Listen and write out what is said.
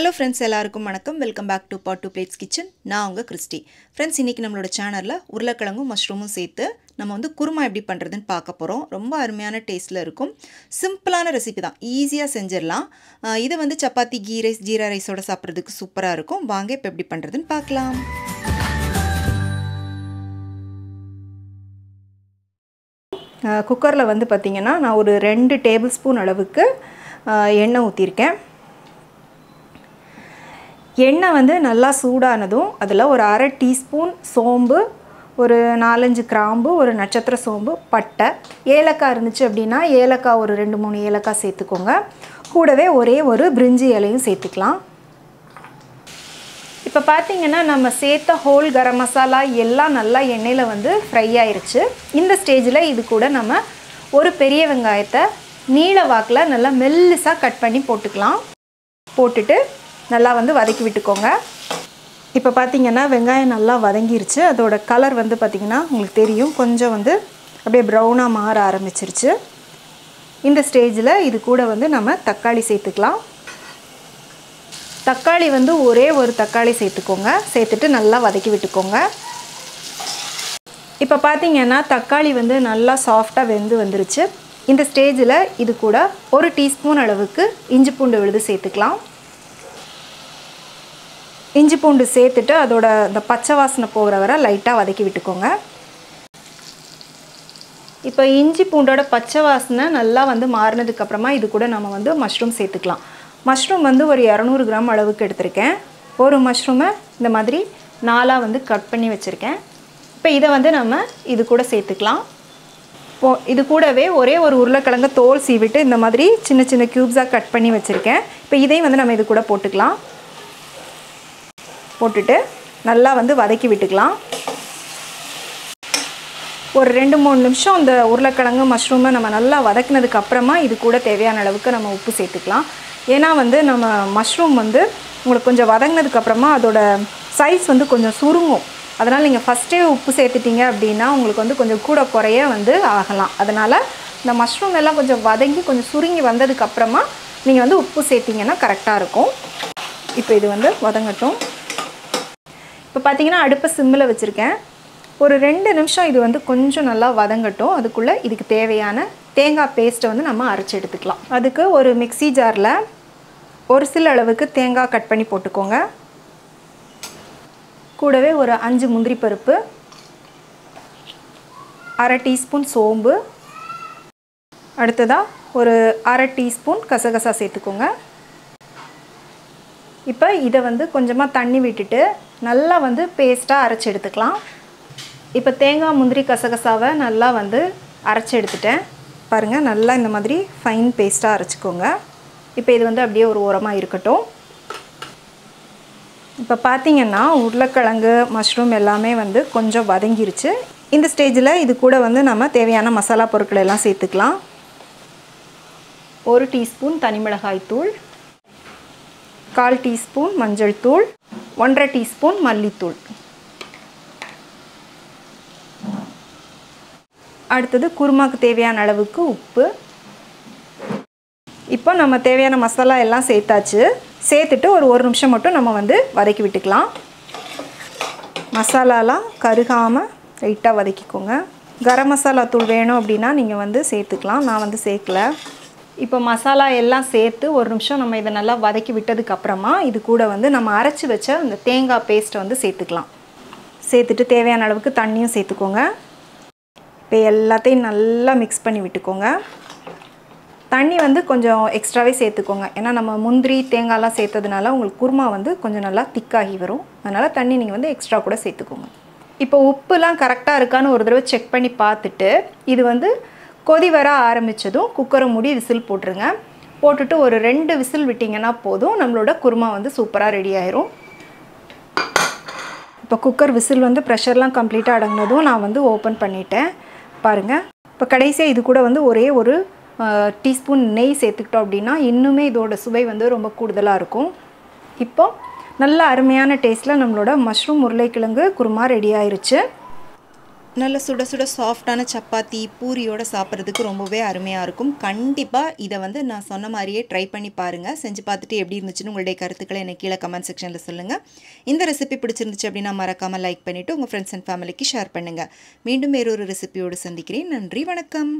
Hello friends, எல்லாருக்கும் வணக்கம். Welcome back to Pot 2 Plates Kitchen. நான் உங்க கிறிஸ்டி. Friends, இன்னைக்கு நம்மளோட சேனல்ல உருளைக்கிழங்கும் மஷ்ரூமும் சேர்த்து நம்ம வந்து குருமா எப்படி பண்றதுன்னு பார்க்க போறோம். ரொம்ப அருமையான டேஸ்ட்ல இருக்கும். சிம்பிளான ரெசிபி தான். ஈஸியா செஞ்சிரலாம். இது வந்து சப்பாத்தி, கீ ரைஸ், ஜீரா ரைஸோட சாப்பிடுறதுக்கு சூப்பரா இருக்கும். வாங்க இப்ப எப்படி பண்றதுன்னு பார்க்கலாம். குக்கர்ல வந்து பாத்தீங்கன்னா நான் ஒரு 2 டேபிள் ஸ்பூன் அளவுக்கு எண்ணெய் ஊத்திருக்கேன். எண்ணெய் வந்து நல்லா சூடானதும் அதில் ஒரு அரை டீஸ்பூன் சோம்பு, ஒரு 4-5 கிராம்பு, ஒரு நட்சத்திர சோம்பு, பட்டை, ஏலக்காய் இருந்துச்சு அப்படின்னா ஏலக்காய் ஒரு 2-3 ஏலக்காய் சேர்த்துக்கோங்க. கூடவே ஒரே ஒரு பிரிஞ்சி இலையும் சேர்த்துக்கலாம். இப்போ பார்த்தீங்கன்னா நம்ம சேர்த்த ஹோல் கரம் மசாலா எல்லாம் நல்லா எண்ணெயில் வந்து ஃப்ரை ஆயிடுச்சு. இந்த ஸ்டேஜில் இது கூட நம்ம ஒரு பெரிய வெங்காயத்தை நீள வாக்கில் நல்லா மெல்லிசாக கட் பண்ணி போட்டுக்கலாம். போட்டுட்டு நல்லா வந்து வதக்கி விட்டுக்கோங்க. இப்போ பார்த்தீங்கன்னா வெங்காயம் நல்லா வதங்கிருச்சு. அதோட கலர் வந்து பார்த்திங்கன்னா உங்களுக்கு தெரியும், கொஞ்சம் வந்து அப்படியே ப்ரௌனாக மாற ஆரம்பிச்சிருச்சு. இந்த ஸ்டேஜில் இது கூட வந்து நம்ம தக்காளி சேர்த்துக்கலாம். தக்காளி வந்து ஒரே ஒரு தக்காளி சேர்த்துக்கோங்க. சேர்த்துட்டு நல்லா வதக்கி விட்டுக்கோங்க. இப்போ பார்த்தீங்கன்னா தக்காளி வந்து நல்லா சாஃப்டாக வெந்து வந்துருச்சு. இந்த ஸ்டேஜில் இது கூட ஒரு டீஸ்பூன் அளவுக்கு இஞ்சி பூண்டு விழுது சேர்த்துக்கலாம். இஞ்சி பூண்டு சேர்த்துட்டு அதோட அந்த பச்சை வாசனை போகிற வரை லைட்டாக வதக்கி விட்டுக்கோங்க. இப்போ இஞ்சி பூண்டோட பச்சை வாசனை நல்லா வந்து மாறினதுக்கப்புறமா இது கூட நம்ம வந்து மஷ்ரூம் சேர்த்துக்கலாம். மஷ்ரூம் வந்து ஒரு 200 கிராம் அளவுக்கு எடுத்திருக்கேன். ஒரு மஷ்ரூமை இந்த மாதிரி 4ஆக வந்து கட் பண்ணி வச்சுருக்கேன். இப்போ இதை வந்து நம்ம இது கூட சேர்த்துக்கலாம். இது கூடவே ஒரே ஒரு உருளைக்கிழங்கு தோல் சீவிட்டு இந்த மாதிரி சின்ன சின்ன க்யூப்ஸாக கட் பண்ணி வச்சுருக்கேன். இப்போ இதையும் வந்து நம்ம இது கூட போட்டுக்கலாம். போட்டுட்டு நல்லா வந்து வதக்கி விட்டுக்கலாம். ஒரு 2-3 நிமிஷம் இந்த உருளைக்கிழங்கு மஷ்ரூமை நம்ம நல்லா வதக்கினதுக்கு அப்புறமா இது கூட தேவையான அளவுக்கு நம்ம உப்பு சேர்த்துக்கலாம். ஏன்னா வந்து நம்ம மஷ்ரூம் வந்து உங்களுக்கு கொஞ்சம் வதங்கினதுக்கப்புறமா அதோட சைஸ் வந்து கொஞ்சம் சுருங்கும். அதனால் நீங்கள் ஃபஸ்ட்டே உப்பு சேர்த்துட்டிங்க அப்படின்னா உங்களுக்கு வந்து கொஞ்சம் கூட குறைய வந்து ஆகலாம். அதனால் இந்த மஷ்ரூம் எல்லாம் கொஞ்சம் வதங்கி கொஞ்சம் சுருங்கி வந்ததுக்கப்புறமா நீங்கள் வந்து உப்பு சேர்த்திங்கன்னா கரெக்டாக இருக்கும். இப்போ இது வந்து வதங்கட்டும். இப்போ பார்த்தீங்கன்னா அடுப்பை சிம்மில் வச்சுருக்கேன். ஒரு 2 நிமிஷம் இது வந்து கொஞ்சம் நல்லா வதங்கட்டும். அதுக்குள்ளே இதுக்கு தேவையான தேங்காய் பேஸ்ட்டை வந்து நம்ம அரைச்சி எடுத்துக்கலாம். அதுக்கு ஒரு மிக்ஸி ஜாரில் ஒரு சில அளவுக்கு தேங்காய் கட் பண்ணி போட்டுக்கோங்க. கூடவே ஒரு 5 முந்திரி பருப்பு, அரை டீஸ்பூன் சோம்பு, அடுத்ததாக ஒரு அரை டீஸ்பூன் கசகசா சேர்த்துக்கோங்க. இப்போ இதை வந்து கொஞ்சமாக தண்ணி விட்டுட்டு நல்லா வந்து பேஸ்ட்டாக அரைச்சி எடுத்துக்கலாம். இப்போ தேங்காய் முந்திரி கசகசாவை நல்லா வந்து அரைச்சி எடுத்துட்டேன். பாருங்கள், நல்லா இந்த மாதிரி ஃபைன் பேஸ்ட்டாக அரைச்சிக்கோங்க. இப்போ இது வந்து அப்படியே ஒரு ஓரமாக இருக்கட்டும். இப்போ பார்த்தீங்கன்னா உருளைக்கிழங்கு மஷ்ரூம் எல்லாமே வந்து கொஞ்சம் வதங்கிருச்சு. இந்த ஸ்டேஜில் இது கூட வந்து நம்ம தேவையான மசாலா பொருட்கள் எல்லாம் சேர்த்துக்கலாம். 1 டீஸ்பூன் தனி மிளகாய் தூள், 1/4 டீஸ்பூன் மஞ்சள் தூள், 1/2 டீஸ்பூன் மல்லித்தூள். அடுத்தது குருமாக்கு தேவையான அளவுக்கு உப்பு. இப்போ நம்ம தேவையான மசாலா எல்லாம் சேர்த்தாச்சு. சேர்த்துட்டு ஒரு நிமிஷம் மட்டும் நம்ம வந்து வதக்கி விட்டுக்கலாம். மசாலாலாம் கருகாமல் லைட்டாக வதக்கிக்கோங்க. கரம் மசாலா தூள் வேணும் அப்படின்னா நீங்கள் வந்து சேர்த்துக்கலாம். நான் வந்து சேர்க்கல. இப்போ மசாலா எல்லாம் சேர்த்து ஒரு நிமிஷம் நம்ம இதை நல்லா வதக்கி விட்டதுக்கப்புறமா இது கூட வந்து நம்ம அரைச்சி வச்ச அந்த தேங்காய் பேஸ்ட்டை வந்து சேர்த்துக்கலாம். சேர்த்துட்டு தேவையான அளவுக்கு தண்ணியும் சேர்த்துக்கோங்க. இப்போ எல்லாத்தையும் நல்லா மிக்ஸ் பண்ணி விட்டுக்கோங்க. தண்ணி வந்து கொஞ்சம் எக்ஸ்ட்ராவே சேர்த்துக்கோங்க. ஏன்னா நம்ம முந்திரி தேங்காய்லாம் சேர்த்ததுனால உங்களுக்கு குருமா வந்து கொஞ்சம் நல்லா திக்காகி வரும். அதனால் தண்ணி நீங்கள் வந்து எக்ஸ்ட்ரா கூட சேர்த்துக்கோங்க. இப்போ உப்புலாம் கரெக்டாக இருக்கான்னு ஒரு தடவை செக் பண்ணி பார்த்துட்டு இது வந்து கொதி வர ஆரம்பித்ததும் குக்கரை மூடி விசில் போட்டுருங்க. போட்டுட்டு ஒரு 2 விசில் விட்டிங்கன்னா போதும், நம்மளோட குருமா வந்து சூப்பராக ரெடி ஆயிரும். இப்போ குக்கர் விசில் வந்து ப்ரெஷர்லாம் கம்ப்ளீட்டாக அடங்கினதும் நான் வந்து ஓப்பன் பண்ணிட்டேன். பாருங்கள், இப்போ கடைசியாக இது கூட வந்து ஒரே ஒரு டீஸ்பூன் நெய் சேர்த்துக்கிட்டோம் அப்படின்னா இன்னுமே இதோட சுவை வந்து ரொம்ப கூடுதலாக இருக்கும். இப்போ நல்ல அருமையான டேஸ்ட்டில் நம்மளோட மஷ்ரூம் உருளைக்கிழங்கு குருமா ரெடி ஆயிருச்சு. நல்ல சுட சுட சாஃப்டான சப்பாத்தி பூரியோட சாப்பிட்றதுக்கு ரொம்பவே அருமையாக இருக்கும். கண்டிப்பாக இதை வந்து நான் சொன்ன மாதிரியே ட்ரை பண்ணி பாருங்கள். செஞ்சு பார்த்துட்டு எப்படி இருந்துச்சுன்னு உங்களுடைய கருத்துக்களை எனக்கு கீழே கமெண்ட் செக்ஷனில் சொல்லுங்கள். இந்த ரெசிபி பிடிச்சிருந்துச்சு அப்படின்னா மறக்காமல் லைக் பண்ணிவிட்டு உங்கள் ஃப்ரெண்ட்ஸ் அண்ட் ஃபேமிலிக்கு ஷேர் பண்ணுங்கள். மீண்டும் வேறொரு ரெசிபியோடு சந்திக்கிறேன். நன்றி, வணக்கம்.